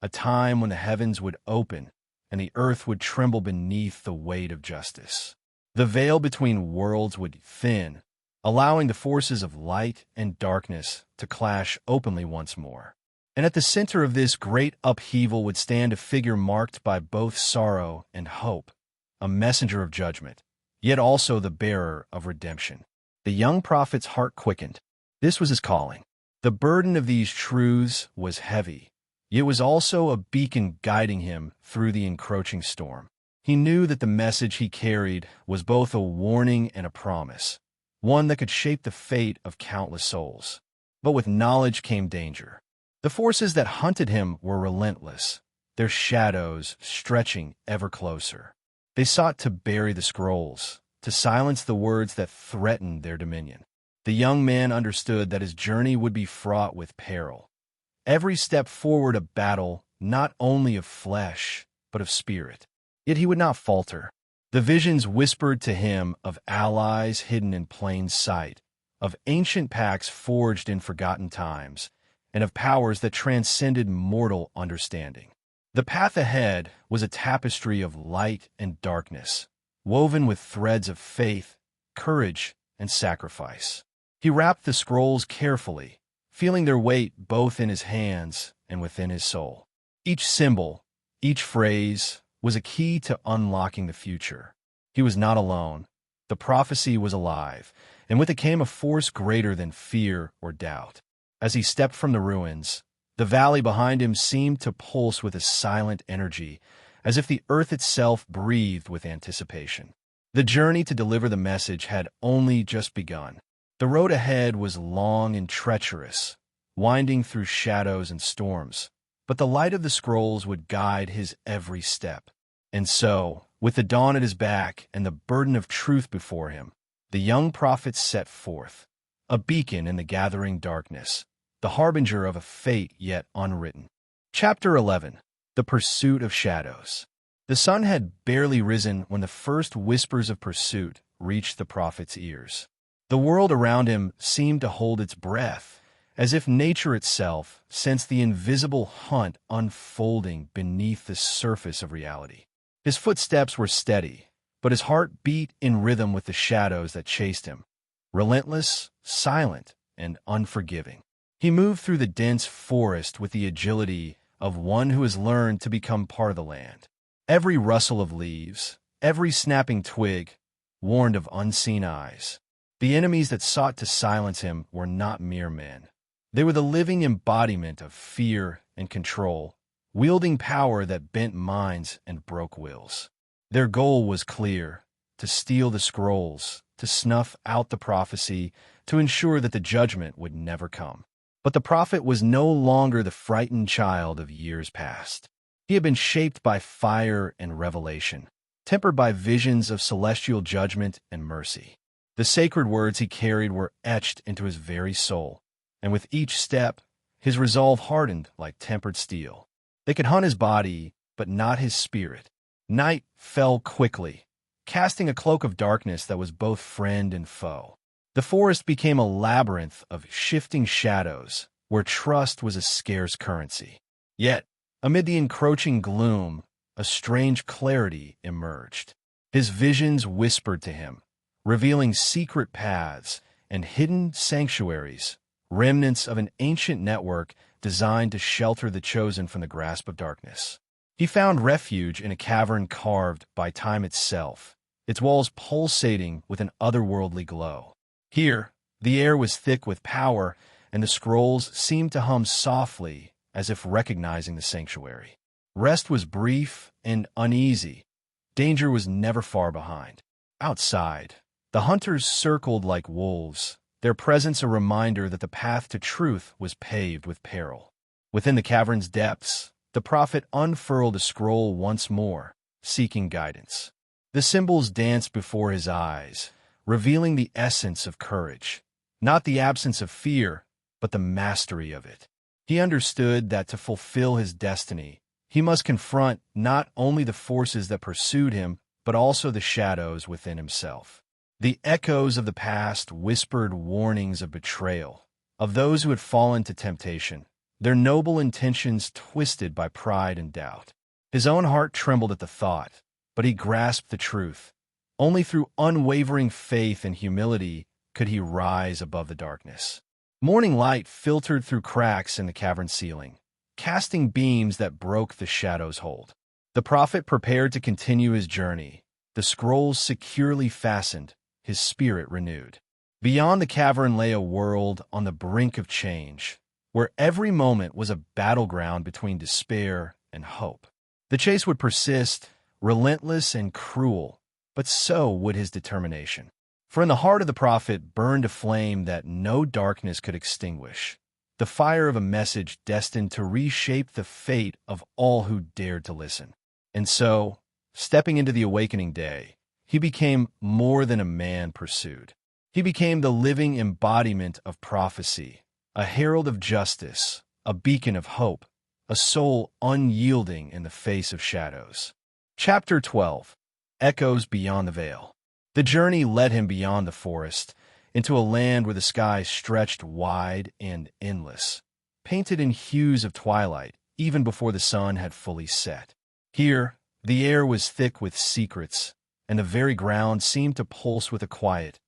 a time when the heavens would open and the earth would tremble beneath the weight of justice. The veil between worlds would thin, allowing the forces of light and darkness to clash openly once more. And at the center of this great upheaval would stand a figure marked by both sorrow and hope, a messenger of judgment, yet also the bearer of redemption. The young prophet's heart quickened. This was his calling. The burden of these truths was heavy, yet was also a beacon guiding him through the encroaching storm. He knew that the message he carried was both a warning and a promise, one that could shape the fate of countless souls. But with knowledge came danger. The forces that hunted him were relentless, their shadows stretching ever closer. They sought to bury the scrolls, to silence the words that threatened their dominion. The young man understood that his journey would be fraught with peril. Every step forward a battle, not only of flesh, but of spirit. Yet he would not falter. The visions whispered to him of allies hidden in plain sight, of ancient pacts forged in forgotten times, and of powers that transcended mortal understanding. The path ahead was a tapestry of light and darkness, woven with threads of faith, courage, and sacrifice. He wrapped the scrolls carefully, feeling their weight both in his hands and within his soul. Each symbol, each phrase, was a key to unlocking the future. He was not alone. The prophecy was alive, and with it came a force greater than fear or doubt. As he stepped from the ruins, the valley behind him seemed to pulse with a silent energy, as if the earth itself breathed with anticipation. The journey to deliver the message had only just begun. The road ahead was long and treacherous, winding through shadows and storms, but the light of the scrolls would guide his every step. And so, with the dawn at his back and the burden of truth before him, the young prophet set forth, a beacon in the gathering darkness, the harbinger of a fate yet unwritten. Chapter 11. The Pursuit of Shadows. The sun had barely risen when the first whispers of pursuit reached the prophet's ears. The world around him seemed to hold its breath, as if nature itself sensed the invisible hunt unfolding beneath the surface of reality. His footsteps were steady, but his heart beat in rhythm with the shadows that chased him, relentless, silent, and unforgiving. He moved through the dense forest with the agility of one who has learned to become part of the land. Every rustle of leaves, every snapping twig, warned of unseen eyes. The enemies that sought to silence him were not mere men. They were the living embodiment of fear and control, wielding power that bent minds and broke wills. Their goal was clear: to steal the scrolls, to snuff out the prophecy, to ensure that the judgment would never come. But the prophet was no longer the frightened child of years past. He had been shaped by fire and revelation, tempered by visions of celestial judgment and mercy. The sacred words he carried were etched into his very soul, and with each step, his resolve hardened like tempered steel. They could hunt his body, but not his spirit. Night fell quickly, casting a cloak of darkness that was both friend and foe. The forest became a labyrinth of shifting shadows, where trust was a scarce currency. Yet, amid the encroaching gloom, a strange clarity emerged. His visions whispered to him, revealing secret paths and hidden sanctuaries, remnants of an ancient network designed to shelter the chosen from the grasp of darkness. He found refuge in a cavern carved by time itself, its walls pulsating with an otherworldly glow. Here, the air was thick with power, and the scrolls seemed to hum softly as if recognizing the sanctuary. Rest was brief and uneasy. Danger was never far behind. Outside, the hunters circled like wolves, their presence a reminder that the path to truth was paved with peril. Within the cavern's depths, the prophet unfurled a scroll once more, seeking guidance. The symbols danced before his eyes, revealing the essence of courage, not the absence of fear, but the mastery of it. He understood that to fulfill his destiny, he must confront not only the forces that pursued him, but also the shadows within himself. The echoes of the past whispered warnings of betrayal, of those who had fallen to temptation, their noble intentions twisted by pride and doubt. His own heart trembled at the thought, but he grasped the truth. Only through unwavering faith and humility could he rise above the darkness. Morning light filtered through cracks in the cavern ceiling, casting beams that broke the shadow's hold. The prophet prepared to continue his journey, the scrolls securely fastened, his spirit renewed. Beyond the cavern lay a world on the brink of change, where every moment was a battleground between despair and hope. The chase would persist, relentless and cruel, but so would his determination. For in the heart of the prophet burned a flame that no darkness could extinguish, the fire of a message destined to reshape the fate of all who dared to listen. And so, stepping into the awakening day, he became more than a man pursued. He became the living embodiment of prophecy, a herald of justice, a beacon of hope, a soul unyielding in the face of shadows. Chapter 12. Echoes Beyond the Veil. The journey led him beyond the forest, into a land where the sky stretched wide and endless, painted in hues of twilight even before the sun had fully set. Here, the air was thick with secrets, and the very ground seemed to pulse with a quiet,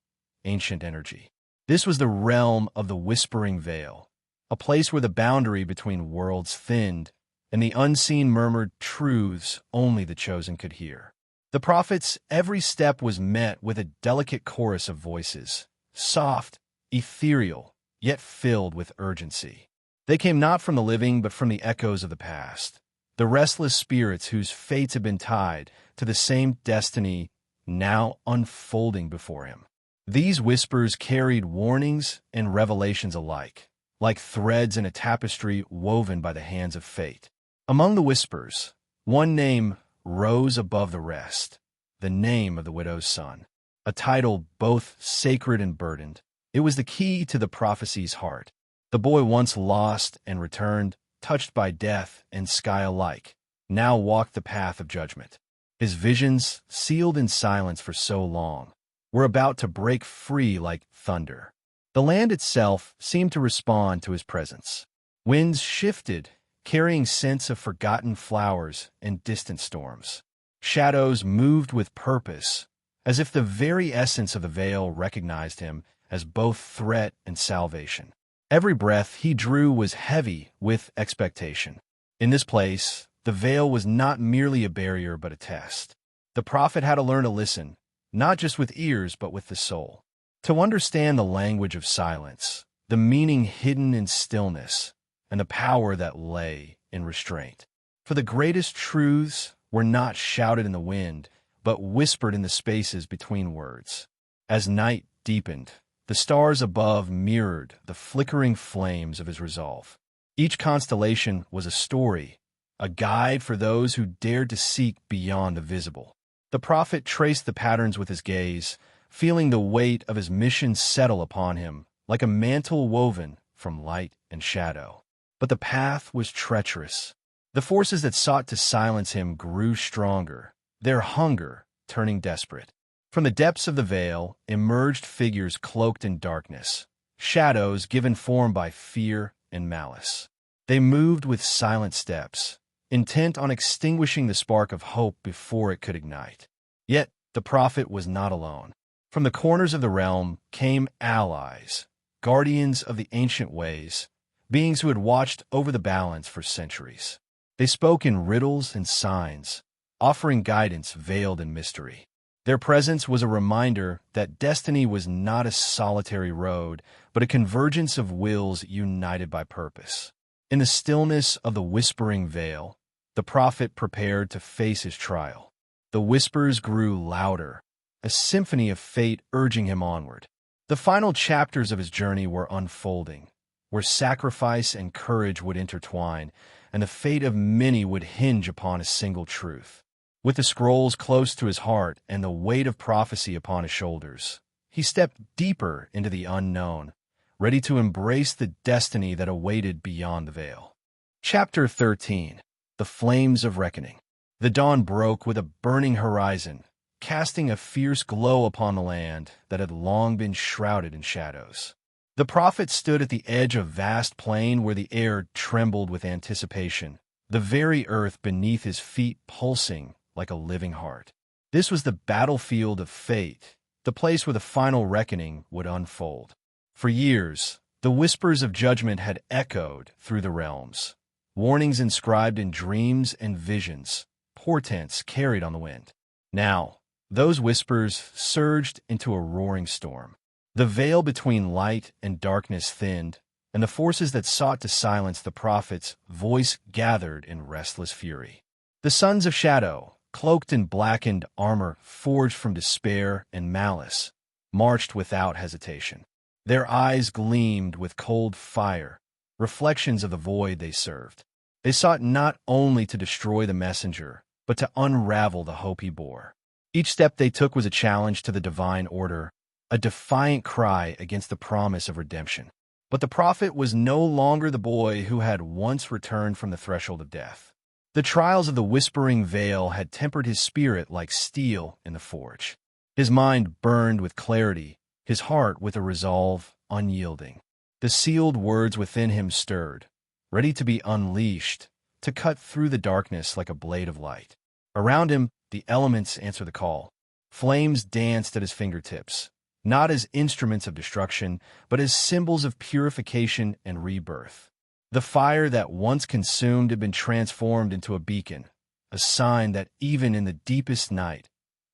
ancient energy. This was the realm of the Whispering Veil, a place where the boundary between worlds thinned, and the unseen murmured truths only the chosen could hear. The prophet's every step was met with a delicate chorus of voices, soft, ethereal, yet filled with urgency. They came not from the living but from the echoes of the past, the restless spirits whose fates had been tied to the same destiny now unfolding before him. These whispers carried warnings and revelations alike, like threads in a tapestry woven by the hands of fate. Among the whispers, one name rose above the rest, the name of the widow's son, a title both sacred and burdened. It was the key to the prophecy's heart. The boy once lost and returned, touched by death and sky alike, now walked the path of judgment. His visions, sealed in silence for so long, were about to break free like thunder. The land itself seemed to respond to his presence. Winds shifted, carrying scents of forgotten flowers and distant storms. Shadows moved with purpose, as if the very essence of the veil recognized him as both threat and salvation. Every breath he drew was heavy with expectation. In this place, the veil was not merely a barrier but a test. The prophet had to learn to listen, not just with ears but with the soul. To understand the language of silence, the meaning hidden in stillness, and the power that lay in restraint. For the greatest truths were not shouted in the wind, but whispered in the spaces between words. As night deepened, the stars above mirrored the flickering flames of his resolve. Each constellation was a story, a guide for those who dared to seek beyond the visible. The prophet traced the patterns with his gaze, feeling the weight of his mission settle upon him like a mantle woven from light and shadow. But the path was treacherous. The forces that sought to silence him grew stronger, their hunger turning desperate. From the depths of the veil emerged figures cloaked in darkness, shadows given form by fear and malice. They moved with silent steps, intent on extinguishing the spark of hope before it could ignite. Yet the prophet was not alone. From the corners of the realm came allies, guardians of the ancient ways, beings who had watched over the balance for centuries. They spoke in riddles and signs, offering guidance veiled in mystery. Their presence was a reminder that destiny was not a solitary road, but a convergence of wills united by purpose. In the stillness of the Whispering Veil, the prophet prepared to face his trial. The whispers grew louder, a symphony of fate urging him onward. The final chapters of his journey were unfolding, where sacrifice and courage would intertwine, and the fate of many would hinge upon a single truth. With the scrolls close to his heart and the weight of prophecy upon his shoulders, he stepped deeper into the unknown, ready to embrace the destiny that awaited beyond the veil. Chapter 13. The Flames of Reckoning. The dawn broke with a burning horizon, casting a fierce glow upon the land that had long been shrouded in shadows. The prophet stood at the edge of a vast plain where the air trembled with anticipation, the very earth beneath his feet pulsing like a living heart. This was the battlefield of fate, the place where the final reckoning would unfold. For years, the whispers of judgment had echoed through the realms, warnings inscribed in dreams and visions, portents carried on the wind. Now, those whispers surged into a roaring storm. The veil between light and darkness thinned, and the forces that sought to silence the prophet's voice gathered in restless fury. The sons of shadow, cloaked in blackened armor forged from despair and malice, marched without hesitation. Their eyes gleamed with cold fire, reflections of the void they served. They sought not only to destroy the messenger, but to unravel the hope he bore. Each step they took was a challenge to the divine order, a defiant cry against the promise of redemption. But the prophet was no longer the boy who had once returned from the threshold of death. The trials of the whispering veil had tempered his spirit like steel in the forge. His mind burned with clarity, his heart with a resolve unyielding. The sealed words within him stirred, ready to be unleashed, to cut through the darkness like a blade of light. Around him, the elements answered the call. Flames danced at his fingertips, not as instruments of destruction, but as symbols of purification and rebirth. The fire that once consumed had been transformed into a beacon, a sign that even in the deepest night,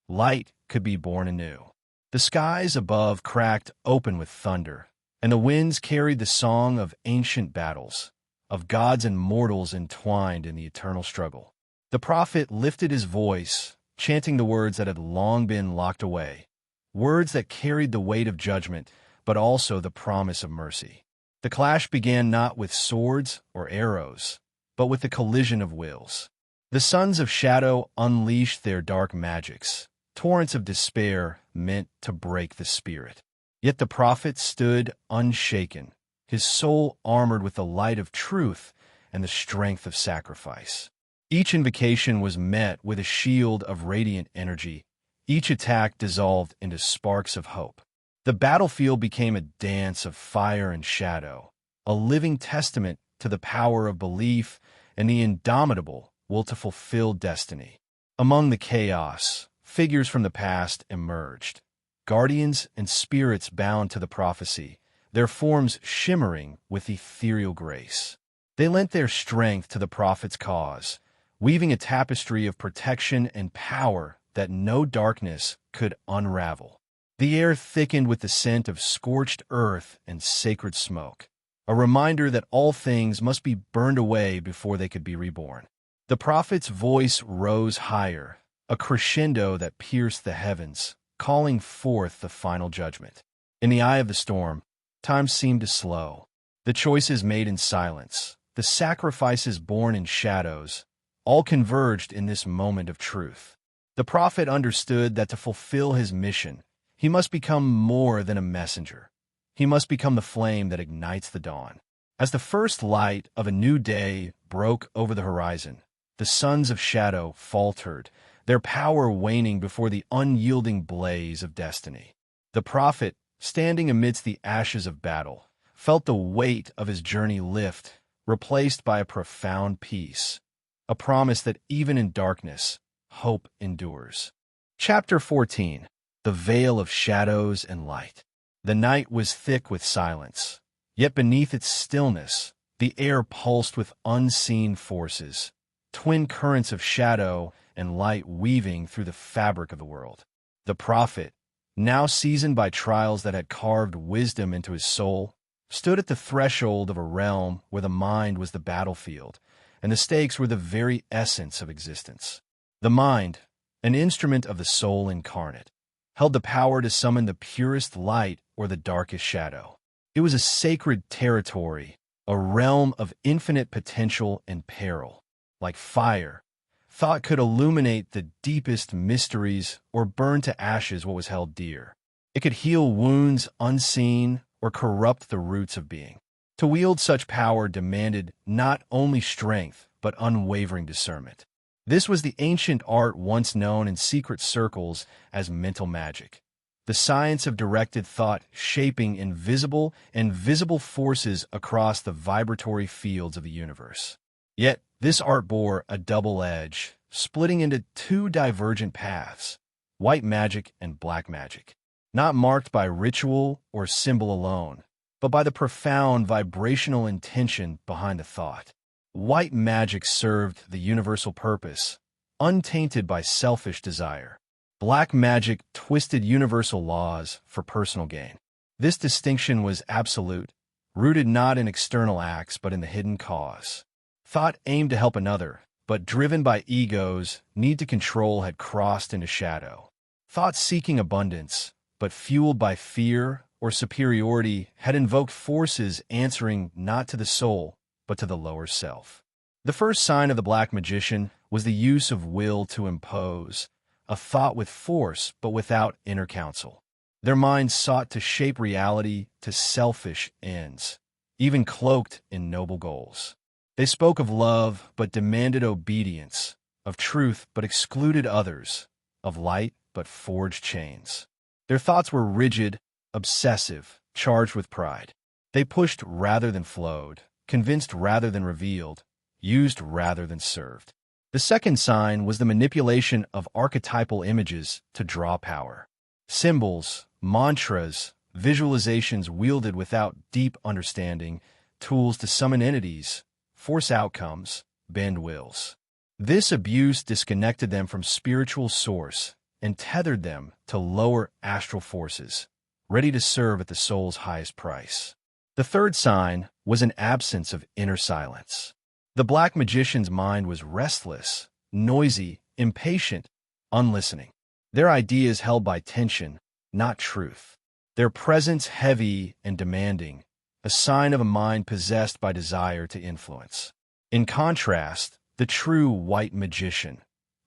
light could be born anew. The skies above cracked open with thunder, and the winds carried the song of ancient battles, of gods and mortals entwined in the eternal struggle. The prophet lifted his voice, chanting the words that had long been locked away, words that carried the weight of judgment, but also the promise of mercy. The clash began not with swords or arrows, but with the collision of wills. The sons of shadow unleashed their dark magics, torrents of despair meant to break the spirit. Yet the prophet stood unshaken, his soul armored with the light of truth and the strength of sacrifice. Each invocation was met with a shield of radiant energy, each attack dissolved into sparks of hope. The battlefield became a dance of fire and shadow, a living testament to the power of belief and the indomitable will to fulfill destiny. Among the chaos, figures from the past emerged, guardians and spirits bound to the prophecy, their forms shimmering with ethereal grace. They lent their strength to the prophet's cause, weaving a tapestry of protection and power that no darkness could unravel. The air thickened with the scent of scorched earth and sacred smoke, a reminder that all things must be burned away before they could be reborn. The prophet's voice rose higher, a crescendo that pierced the heavens, calling forth the final judgment. In the eye of the storm, time seemed to slow. The choices made in silence, the sacrifices borne in shadows, all converged in this moment of truth. The prophet understood that to fulfill his mission, he must become more than a messenger. He must become the flame that ignites the dawn. As the first light of a new day broke over the horizon, the sons of shadow faltered, their power waning before the unyielding blaze of destiny. The prophet, standing amidst the ashes of battle, felt the weight of his journey lift, replaced by a profound peace, a promise that even in darkness, hope endures. Chapter 14. The Veil of Shadows and Light. The night was thick with silence, yet beneath its stillness, the air pulsed with unseen forces, twin currents of shadow and light weaving through the fabric of the world. The prophet, now seasoned by trials that had carved wisdom into his soul, stood at the threshold of a realm where the mind was the battlefield, and the stakes were the very essence of existence. The mind, an instrument of the soul incarnate, held the power to summon the purest light or the darkest shadow. It was a sacred territory, a realm of infinite potential and peril. Like fire, thought could illuminate the deepest mysteries or burn to ashes what was held dear. It could heal wounds unseen or corrupt the roots of being. To wield such power demanded not only strength, but unwavering discernment. This was the ancient art once known in secret circles as mental magic, the science of directed thought shaping invisible and visible forces across the vibratory fields of the universe. Yet, this art bore a double edge, splitting into two divergent paths, white magic and black magic, not marked by ritual or symbol alone, but by the profound vibrational intention behind the thought. White magic served the universal purpose, untainted by selfish desire. Black magic twisted universal laws for personal gain. This distinction was absolute, rooted not in external acts but in the hidden cause. Thought aimed to help another, but driven by ego's need to control had crossed into shadow. Thought seeking abundance, but fueled by fear or superiority, had invoked forces answering not to the soul, but to the lower self. The first sign of the black magician was the use of will to impose, a thought with force but without inner counsel. Their minds sought to shape reality to selfish ends, even cloaked in noble goals. They spoke of love but demanded obedience, of truth but excluded others, of light but forged chains. Their thoughts were rigid, obsessive, charged with pride. They pushed rather than flowed, convinced rather than revealed, used rather than served. The second sign was the manipulation of archetypal images to draw power. Symbols, mantras, visualizations wielded without deep understanding, tools to summon entities, force outcomes, bend wills. This abuse disconnected them from spiritual source and tethered them to lower astral forces, ready to serve at the soul's highest price. The third sign was an absence of inner silence. The black magician's mind was restless, noisy, impatient, unlistening. Their ideas held by tension, not truth. Their presence heavy and demanding, a sign of a mind possessed by desire to influence. In contrast, the true white magician,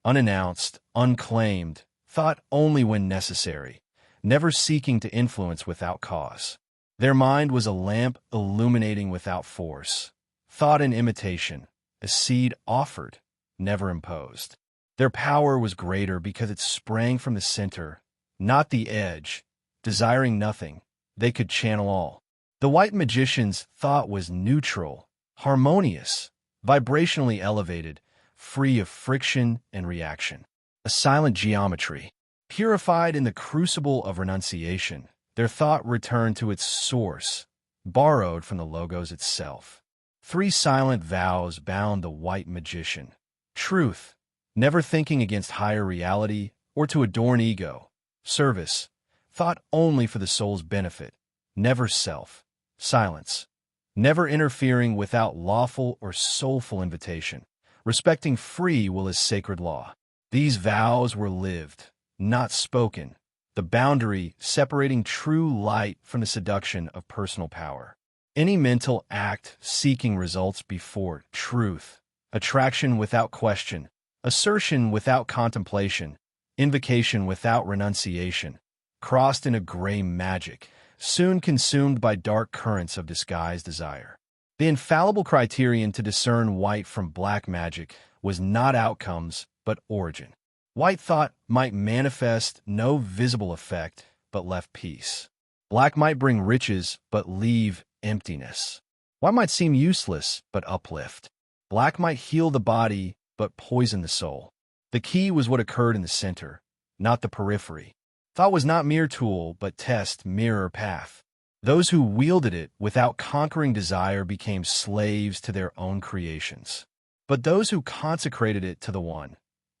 unannounced, unclaimed, thought only when necessary, never seeking to influence without cause. Their mind was a lamp illuminating without force, thought in imitation, a seed offered, never imposed. Their power was greater because it sprang from the center, not the edge. Desiring nothing, they could channel all. The white magician's thought was neutral, harmonious, vibrationally elevated, free of friction and reaction. A silent geometry. Purified in the crucible of renunciation, their thought returned to its source, borrowed from the logos itself. 3 silent vows bound the white magician. Truth, never thinking against higher reality or to adorn ego. Service, thought only for the soul's benefit, never self. Silence, never interfering without lawful or soulful invitation, respecting free will as sacred law. These vows were lived, not spoken, the boundary separating true light from the seduction of personal power. Any mental act seeking results before truth, attraction without question, assertion without contemplation, invocation without renunciation, crossed in a gray magic, soon consumed by dark currents of disguised desire. The infallible criterion to discern white from black magic was not outcomes, but origin. White thought might manifest no visible effect, but left peace. Black might bring riches, but leave emptiness. White might seem useless, but uplift. Black might heal the body, but poison the soul. The key was what occurred in the center, not the periphery. Thought was not mere tool, but test, mirror, path. Those who wielded it without conquering desire became slaves to their own creations. But those who consecrated it to the one,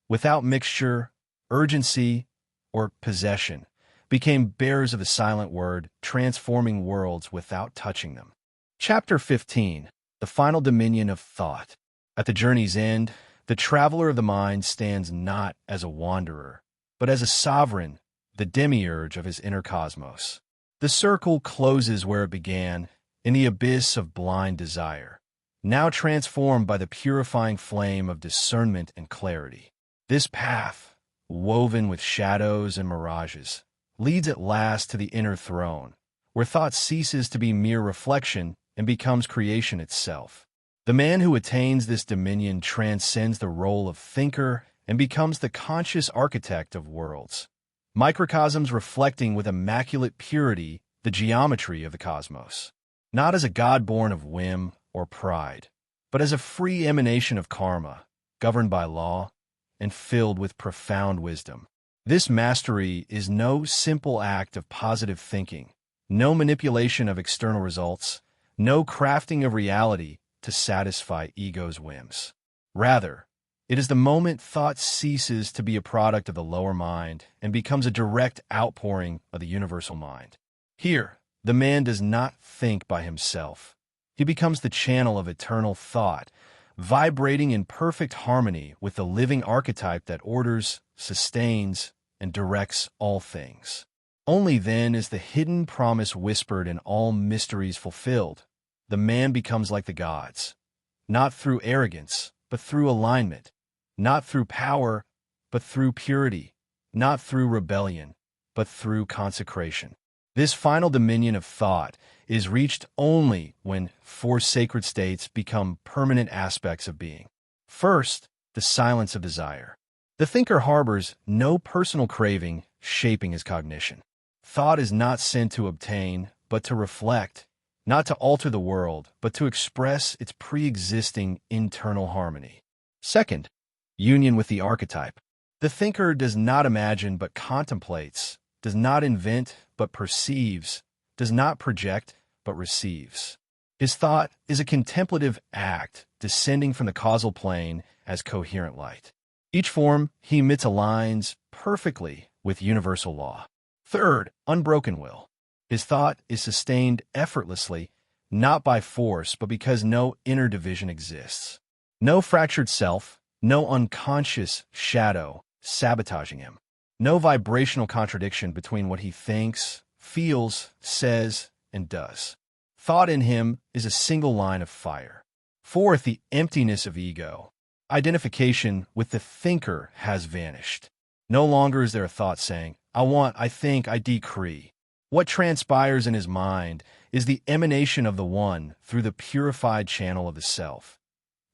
without mixture, urgency, or possession, became bearers of the silent word, transforming worlds without touching them. Chapter 15. The Final Dominion of Thought. At the journey's end, the traveler of the mind stands not as a wanderer, but as a sovereign, the demiurge of his inner cosmos. The circle closes where it began, in the abyss of blind desire, now transformed by the purifying flame of discernment and clarity. This path, woven with shadows and mirages, leads at last to the inner throne, where thought ceases to be mere reflection and becomes creation itself. The man who attains this dominion transcends the role of thinker and becomes the conscious architect of worlds, microcosms reflecting with immaculate purity the geometry of the cosmos, not as a god born of whim or pride, but as a free emanation of karma, governed by law and filled with profound wisdom. This mastery is no simple act of positive thinking, no manipulation of external results, no crafting of reality to satisfy ego's whims. Rather, it is the moment thought ceases to be a product of the lower mind and becomes a direct outpouring of the universal mind. Here, the man does not think by himself. He becomes the channel of eternal thought, vibrating in perfect harmony with the living archetype that orders, sustains, and directs all things. Only then is the hidden promise whispered and all mysteries fulfilled. The man becomes like the gods, not through arrogance, but through alignment, not through power, but through purity, not through rebellion, but through consecration. This final dominion of thought is reached only when four sacred states become permanent aspects of being. First, the silence of desire. The thinker harbors no personal craving shaping his cognition. Thought is not sent to obtain, but to reflect, not to alter the world, but to express its pre-existing internal harmony. Second, union with the archetype. The thinker does not imagine but contemplates, does not invent but perceives, does not project but receives. His thought is a contemplative act descending from the causal plane as coherent light. Each form he emits aligns perfectly with universal law. Third, unbroken will. His thought is sustained effortlessly, not by force, but because no inner division exists. No fractured self, no unconscious shadow sabotaging him. No vibrational contradiction between what he thinks, feels, says, and does. Thought in him is a single line of fire. Fourth, the emptiness of ego. Identification with the thinker has vanished. No longer is there a thought saying, I want, I think, I decree. What transpires in his mind is the emanation of the one through the purified channel of the self,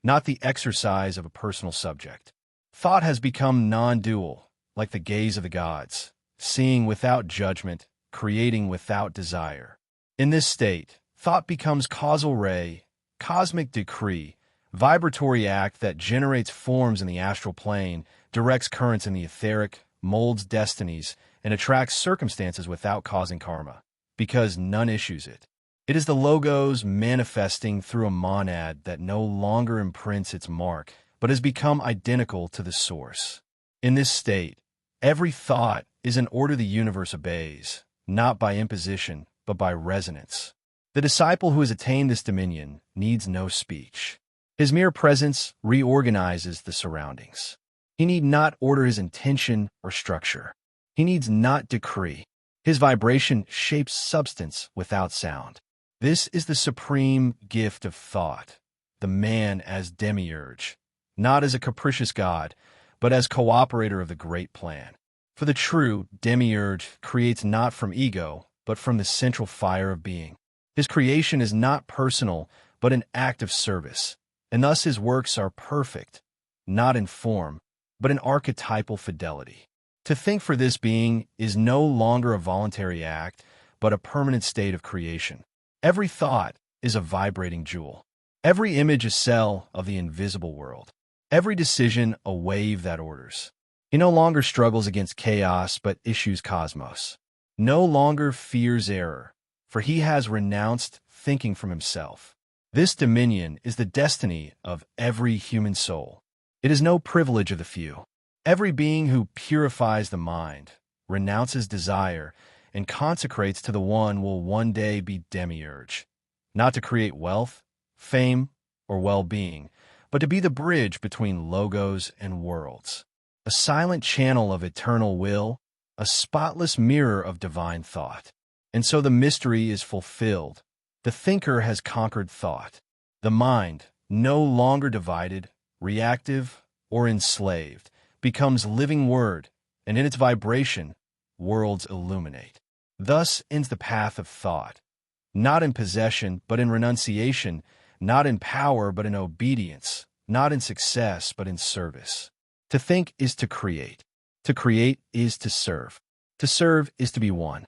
not the exercise of a personal subject. Thought has become non-dual, like the gaze of the gods, seeing without judgment, creating without desire. In this state, thought becomes causal ray, cosmic decree, vibratory act that generates forms in the astral plane, directs currents in the etheric, molds destinies, and attracts circumstances without causing karma, because none issues it. It is the logos manifesting through a monad that no longer imprints its mark, but has become identical to the source. In this state, every thought is an order the universe obeys, not by imposition, but by resonance. The disciple who has attained this dominion needs no speech. His mere presence reorganizes the surroundings. He need not order his intention or structure. He needs not decree. His vibration shapes substance without sound. This is the supreme gift of thought, the man as demiurge, not as a capricious god, but as cooperator of the great plan. For the true demiurge creates not from ego, but from the central fire of being. His creation is not personal, but an act of service, and thus his works are perfect, not in form, but in archetypal fidelity. To think for this being is no longer a voluntary act, but a permanent state of creation. Every thought is a vibrating jewel. Every image a cell of the invisible world. Every decision a wave that orders. He no longer struggles against chaos, but issues cosmos. No longer fears error, for he has renounced thinking from himself. This dominion is the destiny of every human soul. It is no privilege of the few. Every being who purifies the mind, renounces desire, and consecrates to the one will one day be demiurge, not to create wealth, fame, or well-being, but to be the bridge between logos and worlds, a silent channel of eternal will, a spotless mirror of divine thought. And so the mystery is fulfilled. The thinker has conquered thought. The mind, no longer divided, reactive, or enslaved, becomes living word, and in its vibration, worlds illuminate. Thus ends the path of thought, not in possession, but in renunciation, not in power, but in obedience, not in success, but in service. To think is to create. To create is to serve. To serve is to be one.